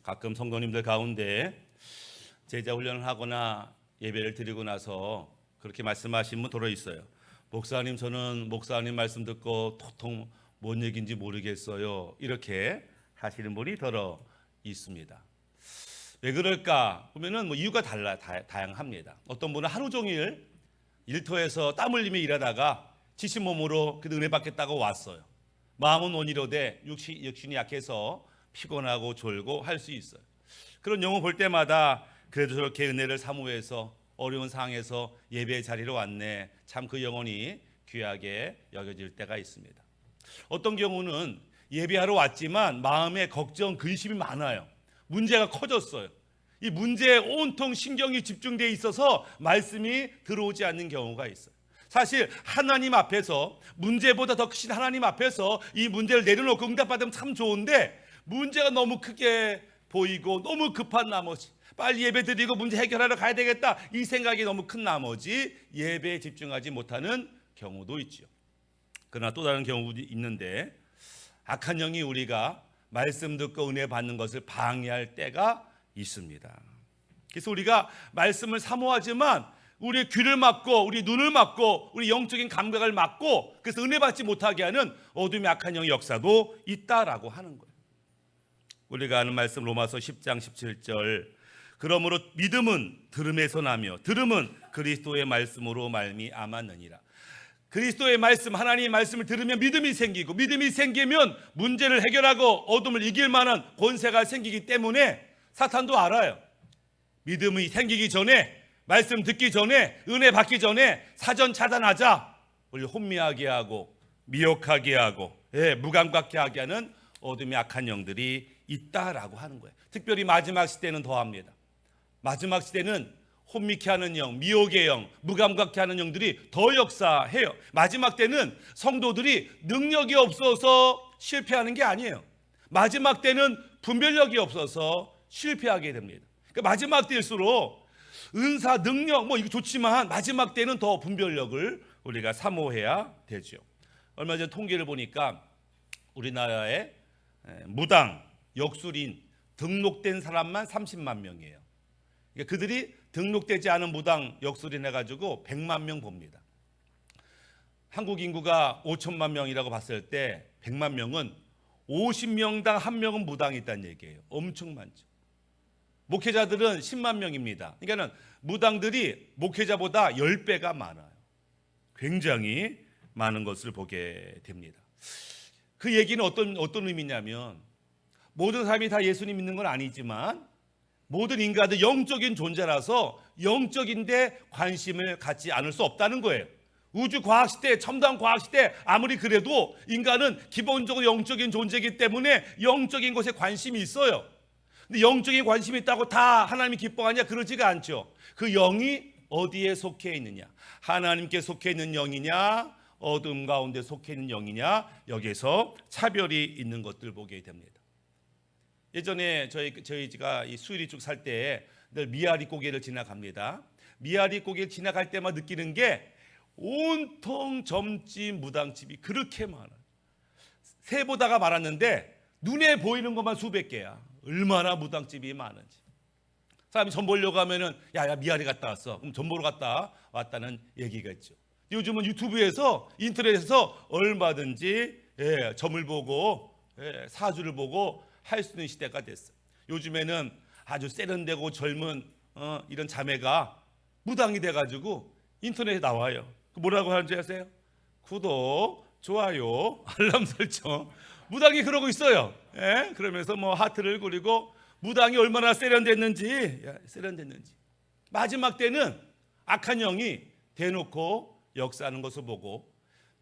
가끔 성도님들 가운데 제자 훈련을 하거나 예배를 드리고 나서 그렇게 말씀하신 분 들어 있어요. 목사님, 저는 목사님 말씀 듣고 도통 뭔 얘기인지 모르겠어요. 이렇게 하시는 분이 들어 있습니다. 왜 그럴까 보면은 이유가 다양합니다. 어떤 분은 하루 종일 일터에서 땀 흘리며 일하다가 지친 몸으로 그 은혜 받겠다고 왔어요. 마음은 온이로되 육신이 약해서 피곤하고 졸고 할 수 있어요. 그런 영혼 볼 때마다 그래도 저렇게 은혜를 사모해서 어려운 상황에서 예배의 자리로 왔네. 참 그 영혼이 귀하게 여겨질 때가 있습니다. 어떤 경우는 예배하러 왔지만 마음에 걱정, 근심이 많아요. 문제가 커졌어요. 이 문제에 온통 신경이 집중되어 있어서 말씀이 들어오지 않는 경우가 있어요. 사실 하나님 앞에서, 문제보다 더 크신 하나님 앞에서 이 문제를 내려놓고 응답받으면 참 좋은데, 문제가 너무 크게 보이고 너무 급한 나머지, 빨리 예배 드리고 문제 해결하러 가야 되겠다, 이 생각이 너무 큰 나머지 예배에 집중하지 못하는 경우도 있죠. 그러나 또 다른 경우도 있는데, 악한 영이 우리가 말씀 듣고 은혜 받는 것을 방해할 때가 있습니다. 그래서 우리가 말씀을 사모하지만 우리의 귀를 막고 우리 눈을 막고 우리 영적인 감각을 막고, 그래서 은혜 받지 못하게 하는 어둠의 악한 영의 역사도 있다라고 하는 거예요. 우리가 아는 말씀 로마서 10장 17절, 그러므로 믿음은 들음에서 나며 들음은 그리스도의 말씀으로 말미암았느니라. 그리스도의 말씀, 하나님의 말씀을 들으면 믿음이 생기고, 믿음이 생기면 문제를 해결하고 어둠을 이길 만한 권세가 생기기 때문에 사탄도 알아요. 믿음이 생기기 전에, 말씀 듣기 전에, 은혜 받기 전에 사전 차단하자. 우리 혼미하게 하고 미혹하게 하고 무감각해 하게 하는 어둠의 악한 영들이 있다라고 하는 거예요. 특별히 마지막 시대는 더합니다. 마지막 시대는 혼미케 하는 영, 미혹의 영, 무감각해 하는 영들이 더 역사해요. 마지막 때는 성도들이 능력이 없어서 실패하는 게 아니에요. 마지막 때는 분별력이 없어서 실패하게 됩니다. 그러니까 마지막 때일수록 은사, 능력 이거 좋지만 마지막 때는 더 분별력을 우리가 사모해야 되죠. 얼마 전 통계를 보니까 우리나라에 무당, 역술인 등록된 사람만 30만 명이에요. 그러니까 그들이 등록되지 않은 무당, 역술인 해가지고 100만 명 봅니다. 한국 인구가 5천만 명이라고 봤을 때 100만 명은 50명당 1명은 무당이 있다는 얘기예요. 엄청 많죠. 목회자들은 10만 명입니다. 그러니까 무당들이 목회자보다 10배가 많아요. 굉장히 많은 것을 보게 됩니다. 그 얘기는 어떤 의미냐면, 모든 사람이 다 예수님 믿는 건 아니지만 모든 인간들 영적인 존재라서 영적인데 관심을 갖지 않을 수 없다는 거예요. 우주 과학 시대, 첨단 과학 시대, 아무리 그래도 인간은 기본적으로 영적인 존재이기 때문에 영적인 것에 관심이 있어요. 근데 영적인 관심이 있다고 다 하나님이 기뻐하냐? 그러지가 않죠. 그 영이 어디에 속해 있느냐? 하나님께 속해 있는 영이냐? 어둠 가운데 속해 있는 영이냐? 여기에서 차별이 있는 것들 보게 됩니다. 예전에 저희가 이 수유리 쪽 살 때 늘 미아리 고개를 지나갑니다. 미아리 고개를 지나갈 때만 느끼는 게 온통 점집, 무당집이 그렇게 많아요. 세보다가 많았는데 눈에 보이는 것만 수백 개야. 얼마나 무당집이 많은지. 사람이 점 보려고 하면은 야 미아리 갔다 왔어. 그럼 점 보러 갔다 왔다는 얘기가 있죠. 요즘은 유튜브에서, 인터넷에서 얼마든지 점을 보고 사주를 보고 할 수 있는 시대가 됐어요. 요즘에는 아주 세련되고 젊은 이런 자매가 무당이 돼가지고 인터넷에 나와요. 뭐라고 하는지 아세요? 구독, 좋아요, 알람 설정. 무당이 그러고 있어요. 그러면서 하트를 그리고 무당이 얼마나 세련됐는지. 마지막 때는 악한 영이 대놓고 역사하는 것을 보고,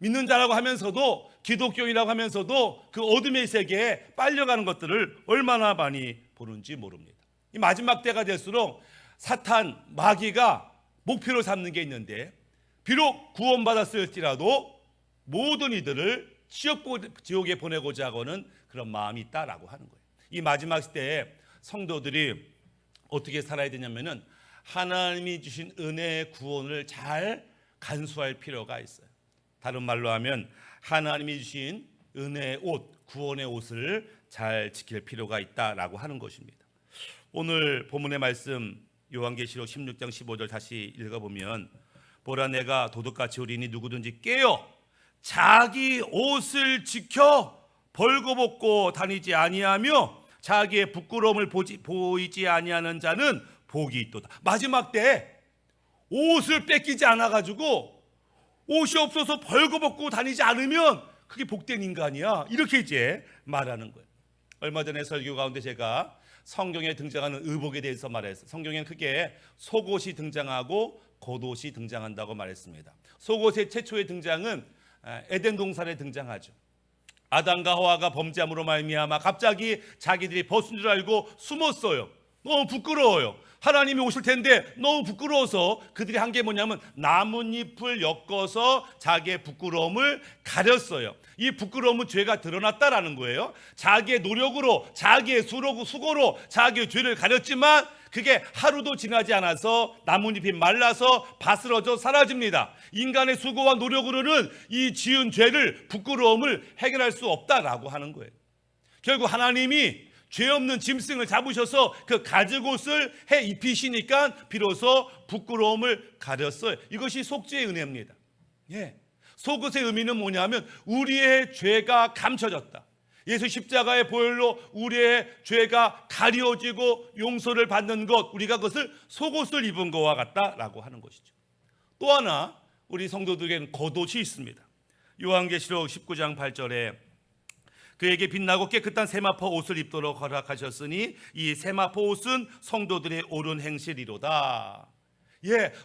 믿는 자라고 하면서도, 기독교인이라고 하면서도 그 어둠의 세계에 빨려가는 것들을 얼마나 많이 보는지 모릅니다. 이 마지막 때가 될수록 사탄, 마귀가 목표로 삼는 게 있는데, 비록 구원받았을지라도 모든 이들을 지옥에 보내고자 하고는 그런 마음이 있다라고 하는 거예요. 이 마지막 시대에 성도들이 어떻게 살아야 되냐면은 하나님이 주신 은혜의 구원을 잘 간수할 필요가 있어요. 다른 말로 하면 하나님이 주신 은혜의 옷, 구원의 옷을 잘 지킬 필요가 있다라고 하는 것입니다. 오늘 본문의 말씀 요한계시록 16장 15절 다시 읽어보면 보라 내가 도둑같이 오리니 누구든지 깨어 자기 옷을 지켜 벌거벗고 다니지 아니하며 자기의 부끄러움을 보이지 아니하는 자는 복이 있도다. 마지막 때 옷을 뺏기지 않아가지고 옷이 없어서 벌거벗고 다니지 않으면 그게 복된 인간이야, 이렇게 이제 말하는 거예요. 얼마 전에 설교 가운데 제가 성경에 등장하는 의복에 대해서 말했어요. 성경에는 크게 속옷이 등장하고 겉옷이 등장한다고 말했습니다. 속옷의 최초의 등장은 에덴 동산에 등장하죠. 아담과 하와가 범죄함으로 말미암아 갑자기 자기들이 벗은 줄 알고 숨었어요. 너무 부끄러워요. 하나님이 오실 텐데 너무 부끄러워서 그들이 한 게 뭐냐면 나뭇잎을 엮어서 자기의 부끄러움을 가렸어요. 이 부끄러움은 죄가 드러났다라는 거예요. 자기의 노력으로, 자기의 수고로 자기의 죄를 가렸지만 그게 하루도 지나지 않아서 나뭇잎이 말라서 바스러져 사라집니다. 인간의 수고와 노력으로는 이 지은 죄를, 부끄러움을 해결할 수 없다라고 하는 거예요. 결국 하나님이 죄 없는 짐승을 잡으셔서 그 가죽옷을 해 입히시니까 비로소 부끄러움을 가렸어요. 이것이 속죄의 은혜입니다. 속옷의 의미는 뭐냐면 우리의 죄가 감춰졌다. 예수 십자가의 보혈로 우리의 죄가 가려지고 용서를 받는 것, 우리가 그것을 속옷을 입은 것과 같다라고 하는 것이죠. 또 하나 우리 성도들에게는 겉옷이 있습니다. 요한계시록 19장 8절에 그에게 빛나고 깨끗한 세마포 옷을 입도록 허락하셨으니 이 세마포 옷은 성도들의 옳은 행실이로다.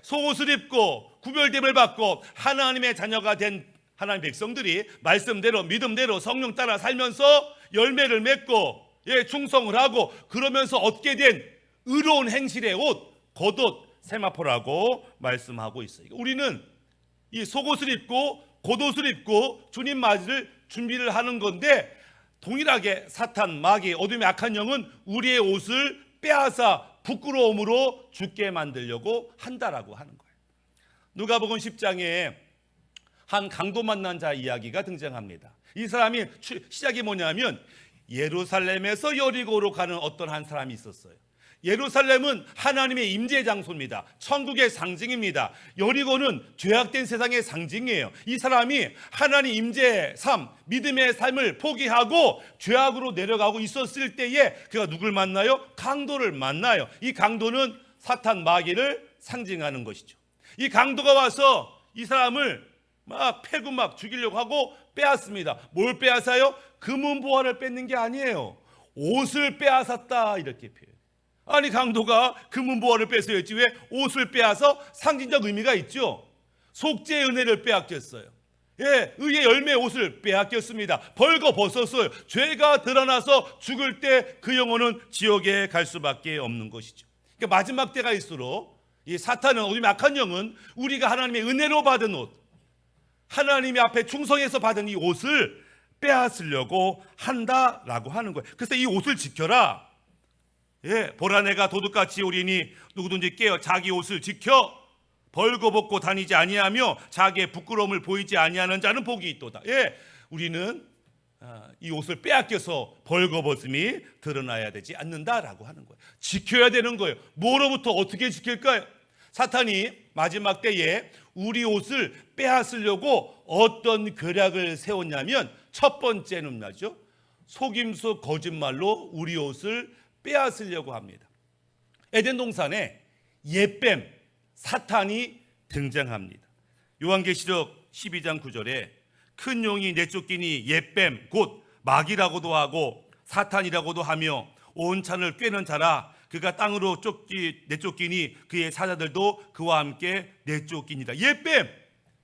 속옷을 입고 구별됨을 받고 하나님의 자녀가 된 하나님 백성들이 말씀대로 믿음대로 성령 따라 살면서 열매를 맺고 충성을 하고 그러면서 얻게 된 의로운 행실의 옷, 겉옷, 세마포라고 말씀하고 있어요. 우리는 이 속옷을 입고 겉옷을 입고 주님 맞이를 준비를 하는 건데, 동일하게 사탄, 마귀, 어둠의 악한 영은 우리의 옷을 빼앗아 부끄러움으로 죽게 만들려고 한다라고 하는 거예요. 누가복음 10장에 한 강도 만난 자 이야기가 등장합니다. 이 사람이 시작이 뭐냐면 예루살렘에서 여리고로 가는 어떤 한 사람이 있었어요. 예루살렘은 하나님의 임재 장소입니다. 천국의 상징입니다. 여리고는 죄악된 세상의 상징이에요. 이 사람이 하나님 임재의 삶, 믿음의 삶을 포기하고 죄악으로 내려가고 있었을 때에 그가 누굴 만나요? 강도를 만나요. 이 강도는 사탄, 마귀를 상징하는 것이죠. 이 강도가 와서 이 사람을 막 패고 막 죽이려고 하고 빼앗습니다. 뭘 빼앗아요? 금은보화를 뺏는 게 아니에요. 옷을 빼앗았다, 이렇게 표현해요. 아니, 강도가 금은보화를 뺏어야지 왜 옷을 빼앗아? 상징적 의미가 있죠. 속죄의 은혜를 빼앗겼어요. 의의 열매의 옷을 빼앗겼습니다. 벌거벗었어요. 죄가 드러나서 죽을 때 그 영혼은 지옥에 갈 수밖에 없는 것이죠. 그러니까 마지막 때가일수록 이 사탄은, 어둠의 악한 영은 우리가 하나님의 은혜로 받은 옷, 하나님의 앞에 충성해서 받은 이 옷을 빼앗으려고 한다라고 하는 거예요. 그래서 이 옷을 지켜라. 보라 내가 도둑같이 오리니 누구든지 깨어 자기 옷을 지켜 벌거벗고 다니지 아니하며 자기의 부끄러움을 보이지 아니하는 자는 복이 있도다. 우리는 이 옷을 빼앗겨서 벌거벗음이 드러나야 되지 않는다라고 하는 거예요. 지켜야 되는 거예요. 뭐로부터 어떻게 지킬까요? 사탄이 마지막 때에 우리 옷을 빼앗으려고 어떤 계략을 세웠냐면 첫 번째는 뭐죠? 속임수, 거짓말로 우리 옷을 빼앗으려고 합니다. 에덴 동산에 옛뱀 사탄이 등장합니다. 요한계시록 12장 9절에 큰 용이 내쫓기니 옛뱀 곧 마귀라고도 하고 사탄이라고도 하며 온 산을 꿰는 자라. 그가 땅으로 내쫓기니 그의 사자들도 그와 함께 내쫓기니라. 옛뱀,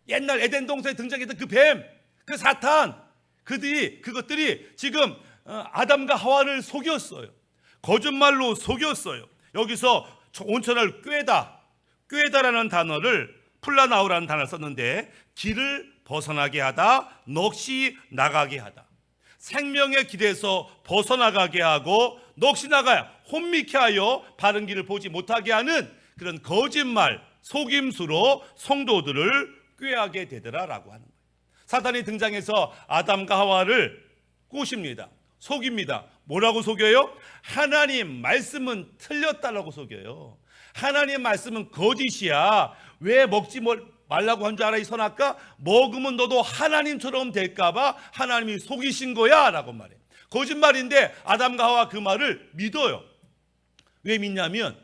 옛날 에덴 동산에 등장했던 그 뱀, 그 사탄, 그것들이 지금 아담과 하와를 속였어요. 거짓말로 속였어요. 여기서 온천을 꿰다라는 단어를 플라나우라는 단어를 썼는데 길을 벗어나게 하다, 넋이 나가게 하다. 생명의 길에서 벗어나가게 하고 넋이 나가야 혼미케 하여 바른 길을 보지 못하게 하는 그런 거짓말, 속임수로 성도들을 꾀하게 되더라라고 하는 거예요. 사탄이 등장해서 아담과 하와를 꼬십니다. 속입니다. 뭐라고 속여요? 하나님 말씀은 틀렸다라고 속여요. 하나님 말씀은 거짓이야. 왜 먹지 말라고 한 줄 알아? 이 선악과 먹으면 너도 하나님처럼 될까봐 하나님이 속이신 거야 라고 말해. 거짓말인데 아담과 하와 그 말을 믿어요. 왜 믿냐면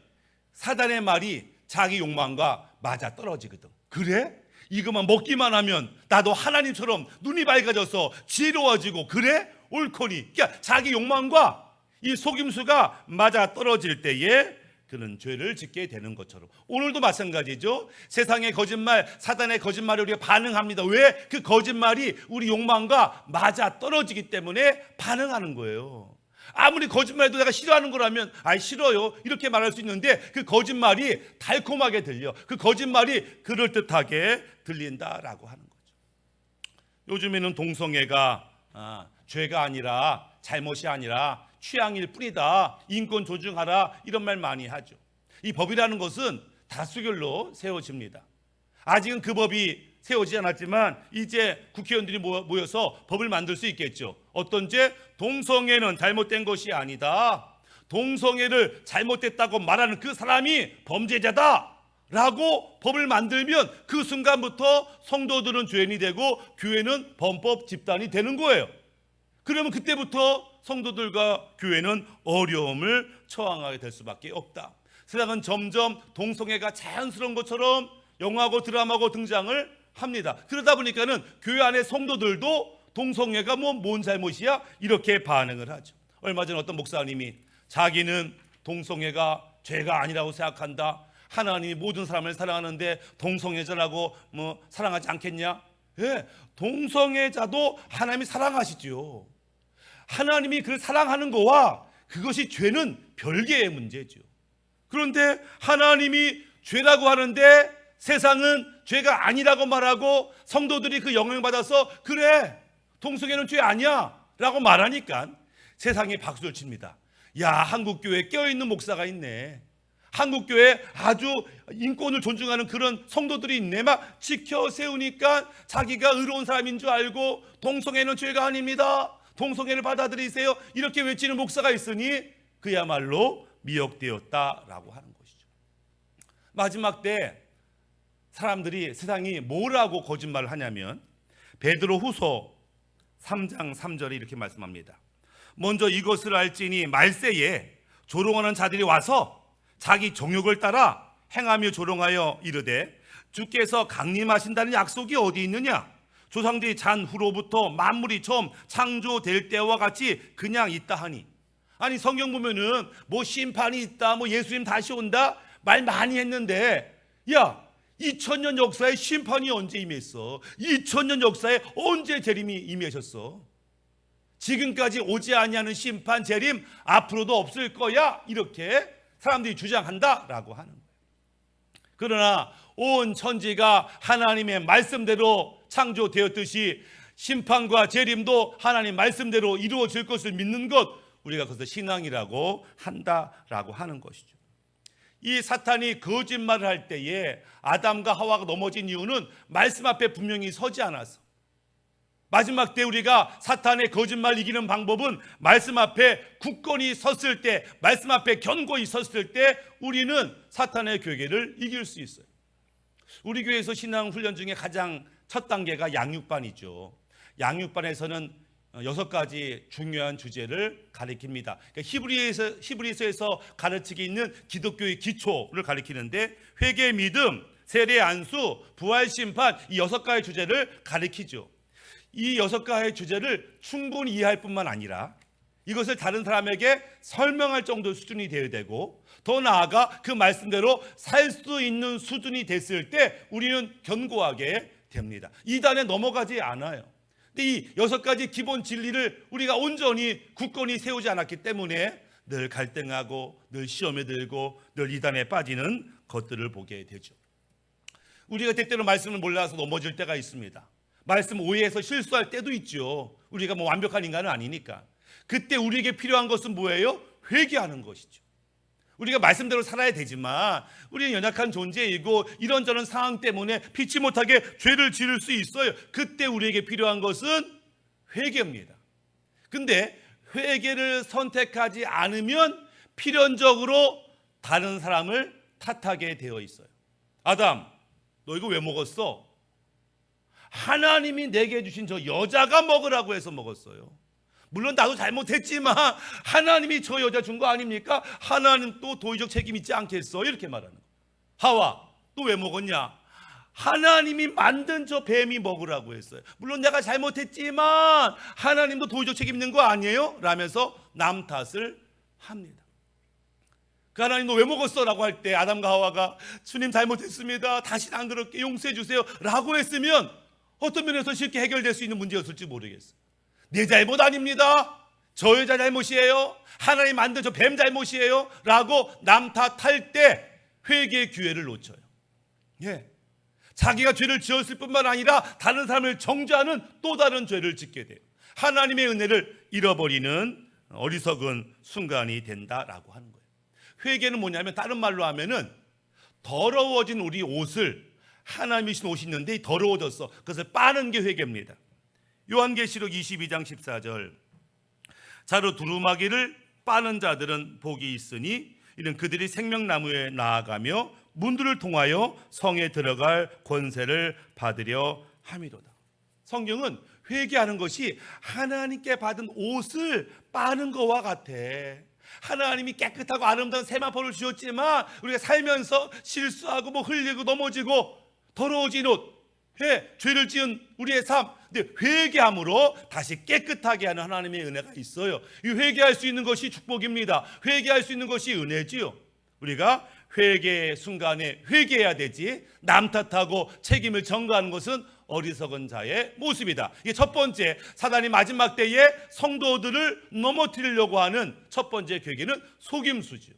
사단의 말이 자기 욕망과 맞아 떨어지거든. 그래? 이것만 먹기만 하면 나도 하나님처럼 눈이 밝아져서 지혜로워지고 그래? 옳거니. 그러니까 자기 욕망과 이 속임수가 맞아 떨어질 때에 그는 죄를 짓게 되는 것처럼 오늘도 마찬가지죠. 세상의 거짓말, 사단의 거짓말에 우리가 반응합니다. 왜? 그 거짓말이 우리 욕망과 맞아 떨어지기 때문에 반응하는 거예요. 아무리 거짓말해도 내가 싫어하는 거라면 싫어요 이렇게 말할 수 있는데 그 거짓말이 달콤하게 들려. 그 거짓말이 그럴듯하게 들린다라고 하는 거죠. 요즘에는 동성애가 죄가 아니라 잘못이 아니라 취향일 뿐이다. 인권 존중하라 이런 말 많이 하죠. 이 법이라는 것은 다수결로 세워집니다. 아직은 그 법이 세워지지 않았지만 이제 국회의원들이 모여서 법을 만들 수 있겠죠. 어떤 죄? 동성애는 잘못된 것이 아니다. 동성애를 잘못됐다고 말하는 그 사람이 범죄자다 라고 법을 만들면 그 순간부터 성도들은 죄인이 되고 교회는 범법 집단이 되는 거예요. 그러면 그때부터 성도들과 교회는 어려움을 처항하게 될 수밖에 없다. 세상은 점점 동성애가 자연스러운 것처럼 영화고 드라마고 등장을 합니다. 그러다 보니까는 교회 안의 성도들도 동성애가 뭔 잘못이야? 이렇게 반응을 하죠. 얼마 전 어떤 목사님이 자기는 동성애가 죄가 아니라고 생각한다. 하나님이 모든 사람을 사랑하는데 동성애자라고 사랑하지 않겠냐? 예, 동성애자도 하나님이 사랑하시죠. 하나님이 그를 사랑하는 거와 그것이 죄는 별개의 문제죠. 그런데 하나님이 죄라고 하는데 세상은 죄가 아니라고 말하고 성도들이 그 영향을 받아서 그래 동성애는 죄 아니야 라고 말하니까 세상에 박수를 칩니다. 야, 한국교회에 껴있는 목사가 있네. 한국교회에 아주 인권을 존중하는 그런 성도들이 있네. 막 지켜 세우니까 자기가 의로운 사람인 줄 알고 동성애는 죄가 아닙니다. 동성애를 받아들이세요. 이렇게 외치는 목사가 있으니 그야말로 미혹되었다라고 하는 것이죠. 마지막 때 사람들이 세상이 뭐라고 거짓말을 하냐면 베드로 후서 3장 3절에 이렇게 말씀합니다. 먼저 이것을 알지니 말세에 조롱하는 자들이 와서 자기 정욕을 따라 행하며 조롱하여 이르되 주께서 강림하신다는 약속이 어디 있느냐? 조상들이 잔 후로부터 만물이 처음 창조될 때와 같이 그냥 있다 하니. 아니 성경 보면은 심판이 있다, 예수님 다시 온다 말 많이 했는데 야 2000년 역사에 심판이 언제 임했어? 2000년 역사에 언제 재림이 임하셨어? 지금까지 오지 아니하는 심판 재림 앞으로도 없을 거야 이렇게 사람들이 주장한다라고 하는 거예요. 그러나 온 천지가 하나님의 말씀대로 창조되었듯이 심판과 재림도 하나님 말씀대로 이루어질 것을 믿는 것 우리가 그것을 신앙이라고 한다라고 하는 것이죠. 이 사탄이 거짓말을 할 때에 아담과 하와가 넘어진 이유는 말씀 앞에 분명히 서지 않아서 마지막 때 우리가 사탄의 거짓말 이기는 방법은 말씀 앞에 굳건히 섰을 때 말씀 앞에 견고히 섰을 때 우리는 사탄의 괴계를 이길 수 있어요. 우리 교회에서 신앙 훈련 중에 가장 첫 단계가 양육반이죠. 양육반에서는 6가지 중요한 주제를 가르칩니다. 그러니까 히브리서에서 가르치기 있는 기독교의 기초를 가르치는데 회개, 믿음, 세례, 안수, 부활, 심판 이 6가지 주제를 가르치죠. 이 6가지 주제를 충분히 이해할 뿐만 아니라 이것을 다른 사람에게 설명할 정도 수준이 되어야 되고 더 나아가 그 말씀대로 살 수 있는 수준이 됐을 때 우리는 견고하게 됩니다. 이단에 넘어가지 않아요. 근데 이 6가지 기본 진리를 우리가 온전히 굳건히 세우지 않았기 때문에 늘 갈등하고 늘 시험에 들고 늘 이단에 빠지는 것들을 보게 되죠. 우리가 때때로 말씀을 몰라서 넘어질 때가 있습니다. 말씀 오해해서 실수할 때도 있죠. 우리가 완벽한 인간은 아니니까. 그때 우리에게 필요한 것은 뭐예요? 회개하는 것이죠. 우리가 말씀대로 살아야 되지만 우리는 연약한 존재이고 이런저런 상황 때문에 피치 못하게 죄를 지을 수 있어요. 그때 우리에게 필요한 것은 회개입니다. 근데 회개를 선택하지 않으면 필연적으로 다른 사람을 탓하게 되어 있어요. 아담, 너 이거 왜 먹었어? 하나님이 내게 주신 저 여자가 먹으라고 해서 먹었어요. 물론 나도 잘못했지만 하나님이 저 여자 준 거 아닙니까? 하나님 또 도의적 책임 있지 않겠어? 이렇게 말하는 거예요. 하와, 또 왜 먹었냐? 하나님이 만든 저 뱀이 먹으라고 했어요. 물론 내가 잘못했지만 하나님도 도의적 책임 있는 거 아니에요? 라면서 남 탓을 합니다. 그 하나님 너 왜 먹었어? 라고 할 때 아담과 하와가 주님 잘못했습니다, 다시는 안 그럴게, 용서해 주세요 라고 했으면 어떤 면에서 쉽게 해결될 수 있는 문제였을지 모르겠어요. 내 잘못 아닙니다, 저 여자 잘못이에요, 하나님 만든 저 뱀 잘못이에요 라고 남 탓할 때 회개의 기회를 놓쳐요. 예. 자기가 죄를 지었을 뿐만 아니라 다른 사람을 정죄하는 또 다른 죄를 짓게 돼요. 하나님의 은혜를 잃어버리는 어리석은 순간이 된다라고 하는 거예요. 회개는 뭐냐면 다른 말로 하면은 더러워진 우리 옷을, 하나님이 신 옷이 있는데 더러워졌어, 그것을 빠는 게 회개입니다. 요한계시록 22장 14절, 자로 두루마기를 빠는 자들은 복이 있으니 이는 그들이 생명나무에 나아가며 문들을 통하여 성에 들어갈 권세를 받으려 함이로다. 성경은 회개하는 것이 하나님께 받은 옷을 빠는 것과 같아. 하나님이 깨끗하고 아름다운 세마포를 주셨지만 우리가 살면서 실수하고 흘리고 넘어지고 더러워진 옷, 죄를 지은 우리의 삶, 근데 회개함으로 다시 깨끗하게 하는 하나님의 은혜가 있어요. 이 회개할 수 있는 것이 축복입니다. 회개할 수 있는 것이 은혜지요. 우리가 회개의 순간에 회개해야 되지, 남 탓하고 책임을 전가하는 것은 어리석은 자의 모습이다. 이게 첫 번째, 사단이 마지막 때에 성도들을 넘어뜨리려고 하는 첫 번째 괴계는 속임수죠.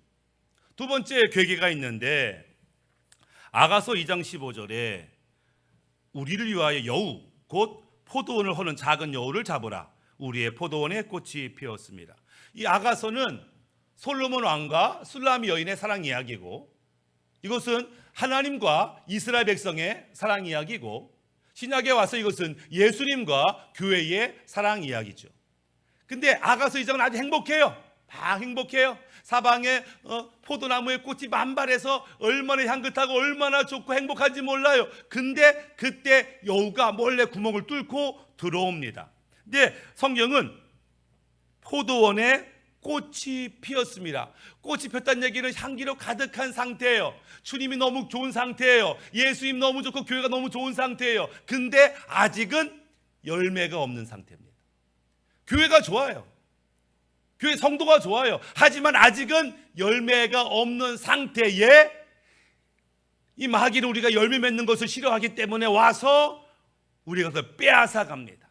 두 번째 괴계가 있는데 아가서 2장 15절에 우리를 위하여 여우 곧 포도원을 허는 작은 여우를 잡으라, 우리의 포도원에 꽃이 피었습니다. 이 아가서는 솔로몬 왕과 술라미 여인의 사랑 이야기고, 이것은 하나님과 이스라엘 백성의 사랑 이야기고, 신약에 와서 이것은 예수님과 교회의 사랑 이야기죠. 근데 아가서 2장은 아주 행복해요. 막 행복해요. 사방에 포도나무에 꽃이 만발해서 얼마나 향긋하고 얼마나 좋고 행복한지 몰라요. 근데 그때 여우가 몰래 구멍을 뚫고 들어옵니다. 근데 성경은 포도원에 꽃이 피었습니다. 꽃이 폈다는 얘기는 향기로 가득한 상태예요. 주님이 너무 좋은 상태예요. 예수님 너무 좋고 교회가 너무 좋은 상태예요. 근데 아직은 열매가 없는 상태입니다. 교회가 좋아요. 교회 성도가 좋아요. 하지만 아직은 열매가 없는 상태에 이 마귀는 우리가 열매 맺는 것을 싫어하기 때문에 와서 우리가 그걸 빼앗아 갑니다.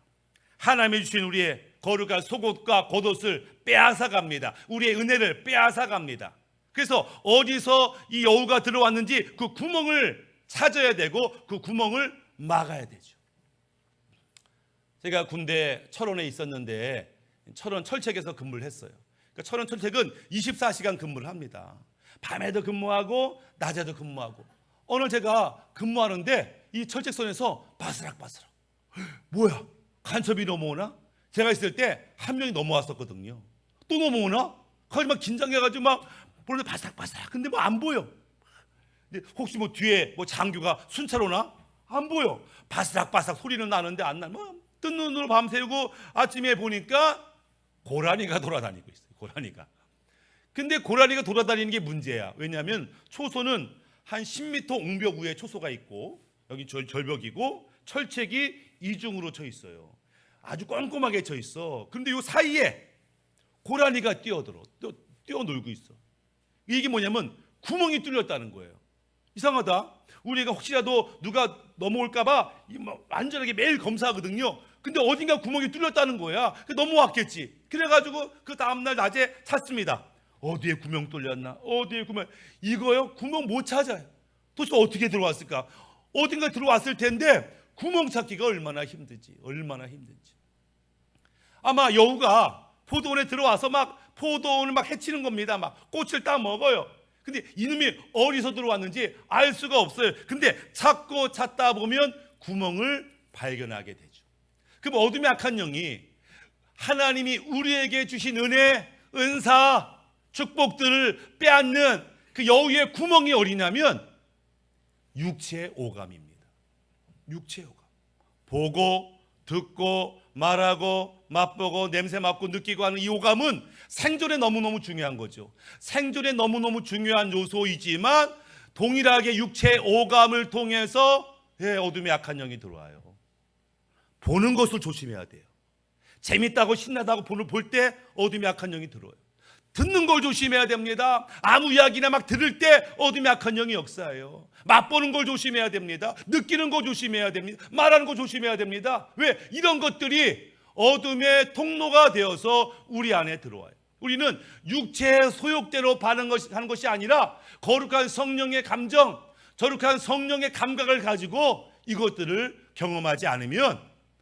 하나님이 주신 우리의 거룩한 속옷과 겉옷을 빼앗아 갑니다. 우리의 은혜를 빼앗아 갑니다. 그래서 어디서 이 여우가 들어왔는지 그 구멍을 찾아야 되고 그 구멍을 막아야 되죠. 제가 군대 철원에 있었는데 철원 철책에서 근무를 했어요. 그러니까 철원 철책은 24시간 근무를 합니다. 밤에도 근무하고 낮에도 근무하고. 오늘 제가 근무하는데 이 철책선에서 바스락바스락, 뭐야, 간첩이 넘어오나? 제가 있을 때 한 명이 넘어왔었거든요. 또 넘어오나? 거기 막 긴장해가지고 막 보는데 바삭바삭. 근데 뭐 안 보여. 근데 혹시 뭐 뒤에 뭐 장교가 순찰오나? 안 보여. 바삭바삭 소리는 나는데 안 나. 뭐 뜬 눈으로 밤새우고 아침에 보니까 고라니가 돌아다니고 있어요. 고라니가. 근데 고라니가 돌아다니는 게 문제야. 왜냐하면 초소는 한 10m 옹벽 위에 초소가 있고 여기 절벽이고 철책이 이중으로 쳐 있어요. 아주 꼼꼼하게 쳐 있어. 그런데 이 사이에 고라니가 뛰어놀고 있어. 이게 뭐냐면 구멍이 뚫렸다는 거예요. 이상하다. 우리가 혹시라도 누가 넘어올까봐 안전하게 매일 검사하거든요. 근데 어딘가 구멍이 뚫렸다는 거야. 넘어왔겠지. 그래가지고 그 다음날 낮에 찾습니다. 어디에 구멍 뚫렸나? 어디에 구멍? 이거요? 구멍 못 찾아요. 도대체 어떻게 들어왔을까? 어딘가 들어왔을 텐데 구멍 찾기가 얼마나 힘든지. 아마 여우가 포도원에 들어와서 막 포도원을 막 해치는 겁니다. 막 꽃을 따 먹어요. 근데 이놈이 어디서 들어왔는지 알 수가 없어요. 근데 찾고 찾다 보면 구멍을 발견하게 되죠. 그럼 어둠의 악한 영이 하나님이 우리에게 주신 은혜, 은사, 축복들을 빼앗는 그 여우의 구멍이 어디냐면 육체의 오감입니다. 육체의 오감. 보고, 듣고, 말하고, 맛보고, 냄새 맡고, 느끼고 하는 이 오감은 생존에 너무너무 중요한 거죠. 생존에 너무너무 중요한 요소이지만 동일하게 육체의 오감을 통해서 어둠의 악한 영이 들어와요. 보는 것을 조심해야 돼요. 재밌다고 신나다고 볼 때 어둠의 악한 영이 들어와요. 듣는 걸 조심해야 됩니다. 아무 이야기나 막 들을 때 어둠의 악한 영이 역사해요. 맛보는 걸 조심해야 됩니다. 느끼는 거 조심해야 됩니다. 말하는 거 조심해야 됩니다. 왜? 이런 것들이 어둠의 통로가 되어서 우리 안에 들어와요. 우리는 육체의 소욕대로 하는 것이 아니라 거룩한 성령의 감정, 거룩한 성령의 감각을 가지고 이것들을 경험하지 않으면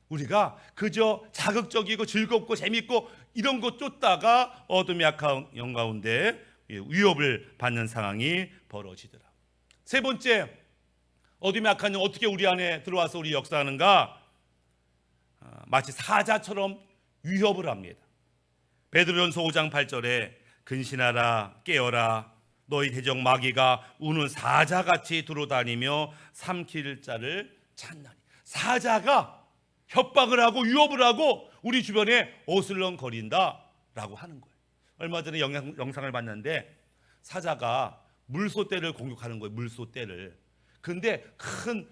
우리가 그저 자극적이고 즐겁고 재밌고 이런 것 쫓다가 어둠의 악한 영 가운데 위협을 받는 상황이 벌어지더라. 세 번째, 어둠의 악한 영 어떻게 우리 안에 들어와서 우리 역사하는가? 마치 사자처럼 위협을 합니다. 베드로전서 5장 8절에 근신하라 깨어라 너희 대적 마귀가 우는 사자같이 두루다니며 삼킬 자를 찾나니. 사자가 협박을 하고 위협을 하고 우리 주변에 어슬렁거린다라고 하는 거예요. 얼마 전에 영상을 봤는데 사자가 물소떼를 공격하는 거예요. 물소떼를. 근데 큰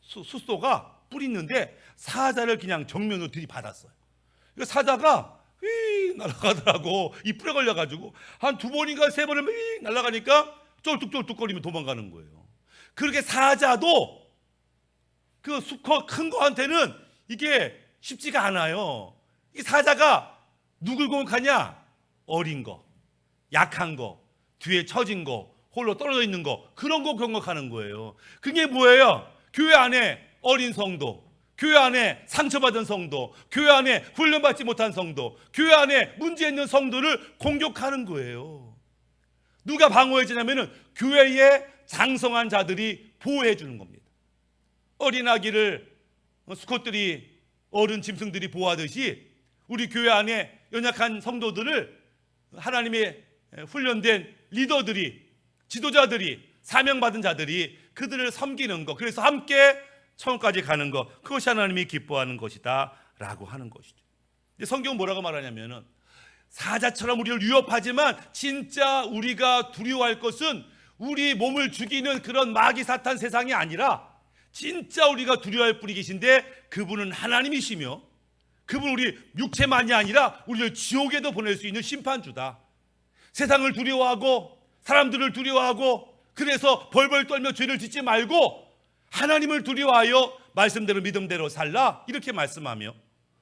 숫소가 뿔 있는데 사자를 그냥 정면으로 들이받았어요. 사자가 휙 날아가더라고. 이 뿔에 걸려가지고 한 두 번인가 세 번을 휙 날아가니까 쫄뚝쫄뚝거리며 도망가는 거예요. 그렇게 사자도 그 수컷 큰 거한테는 이게 쉽지가 않아요. 이 사자가 누굴 공격하냐? 어린 거, 약한 거, 뒤에 처진 거, 홀로 떨어져 있는 거, 그런 거 공격하는 거예요. 그게 뭐예요? 교회 안에 어린 성도, 교회 안에 상처받은 성도, 교회 안에 훈련받지 못한 성도, 교회 안에 문제 있는 성도를 공격하는 거예요. 누가 방어해 주냐면은 교회의 장성한 자들이 보호해 주는 겁니다. 어린 아기를 수컷들이 어른 짐승들이 보호하듯이 우리 교회 안에 연약한 성도들을 하나님의 훈련된 리더들이, 지도자들이, 사명받은 자들이 그들을 섬기는 것, 그래서 함께 천국까지 가는 것, 그것이 하나님이 기뻐하는 것이다 라고 하는 것이죠. 근데 성경은 뭐라고 말하냐면은 사자처럼 우리를 위협하지만 진짜 우리가 두려워할 것은 우리 몸을 죽이는 그런 마귀 사탄 세상이 아니라 진짜 우리가 두려워할 분이 계신데 그분은 하나님이시며 그분은 우리 육체만이 아니라 우리를 지옥에도 보낼 수 있는 심판주다. 세상을 두려워하고 사람들을 두려워하고 그래서 벌벌 떨며 죄를 짓지 말고 하나님을 두려워하여 말씀대로 믿음대로 살라 이렇게 말씀하며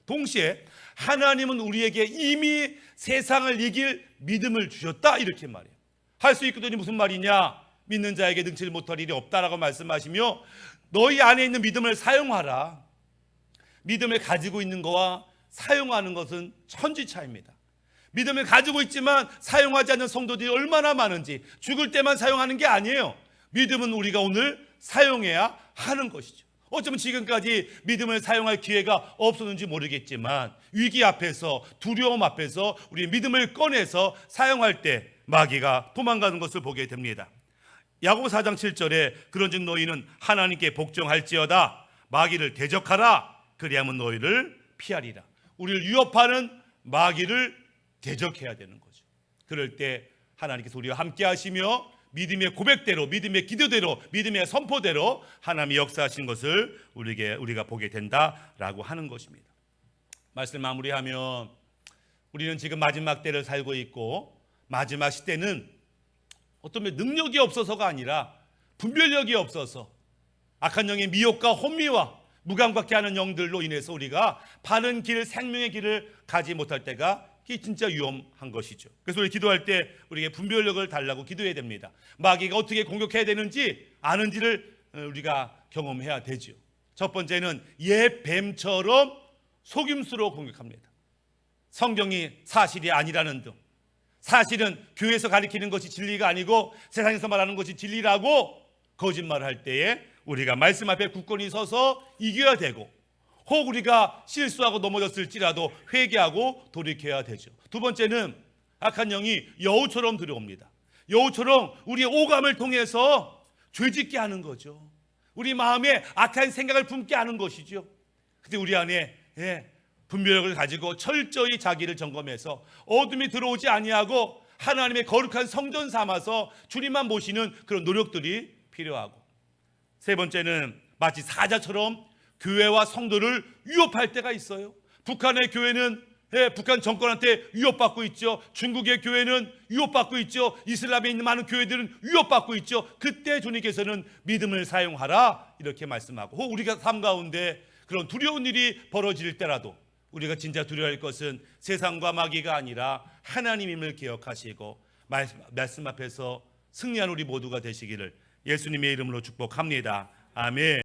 동시에 하나님은 우리에게 이미 세상을 이길 믿음을 주셨다 이렇게 말해요. 할 수 있거든이 무슨 말이냐? 믿는 자에게 능치 못할 일이 없다라고 말씀하시며 너희 안에 있는 믿음을 사용하라. 믿음을 가지고 있는 거와 사용하는 것은 천지차이입니다. 믿음을 가지고 있지만 사용하지 않는 성도들이 얼마나 많은지, 죽을 때만 사용하는 게 아니에요. 믿음은 우리가 오늘 사용해야 하는 것이죠. 어쩌면 지금까지 믿음을 사용할 기회가 없었는지 모르겠지만 위기 앞에서, 두려움 앞에서 우리 믿음을 꺼내서 사용할 때 마귀가 도망가는 것을 보게 됩니다. 야고보 4장 7절에 그런즉 너희는 하나님께 복종할지어다 마귀를 대적하라 그리하면 너희를 피하리라. 우리를 위협하는 마귀를 대적해야 되는 거죠. 그럴 때 하나님께서 우리와 함께 하시며 믿음의 고백대로, 믿음의 기도대로, 믿음의 선포대로 하나님이 역사하신 것을 우리가 보게 된다라고 하는 것입니다. 말씀 마무리하면 우리는 지금 마지막 때를 살고 있고 마지막 시대는 어떤 능력이 없어서가 아니라 분별력이 없어서 악한 영의 미혹과 혼미와 무감각해 하는 영들로 인해서 우리가 바른 길, 생명의 길을 가지 못할 때가 그게 진짜 위험한 것이죠. 그래서 우리 기도할 때 우리에게 분별력을 달라고 기도해야 됩니다. 마귀가 어떻게 공격해야 되는지 아는지를 우리가 경험해야 되죠. 첫 번째는 옛 뱀처럼 속임수로 공격합니다. 성경이 사실이 아니라는 등, 사실은 교회에서 가르치는 것이 진리가 아니고 세상에서 말하는 것이 진리라고 거짓말을 할 때에 우리가 말씀 앞에 굳건히 서서 이겨야 되고, 혹 우리가 실수하고 넘어졌을지라도 회개하고 돌이켜야 되죠. 두 번째는 악한 영이 여우처럼 들어옵니다. 여우처럼 우리의 오감을 통해서 죄짓게 하는 거죠. 우리 마음에 악한 생각을 품게 하는 것이죠. 근데 우리 안에 분별력을 가지고 철저히 자기를 점검해서 어둠이 들어오지 아니하고 하나님의 거룩한 성전 삼아서 주님만 모시는 그런 노력들이 필요하고, 세 번째는 마치 사자처럼 교회와 성도를 위협할 때가 있어요. 북한의 교회는 북한 정권한테 위협받고 있죠. 중국의 교회는 위협받고 있죠. 이슬람에 있는 많은 교회들은 위협받고 있죠. 그때 주님께서는 믿음을 사용하라 이렇게 말씀하고, 혹 우리가 삶 가운데 그런 두려운 일이 벌어질 때라도 우리가 진짜 두려워할 것은 세상과 마귀가 아니라 하나님임을 기억하시고 말씀 앞에서 승리한 우리 모두가 되시기를 예수님의 이름으로 축복합니다. 아멘.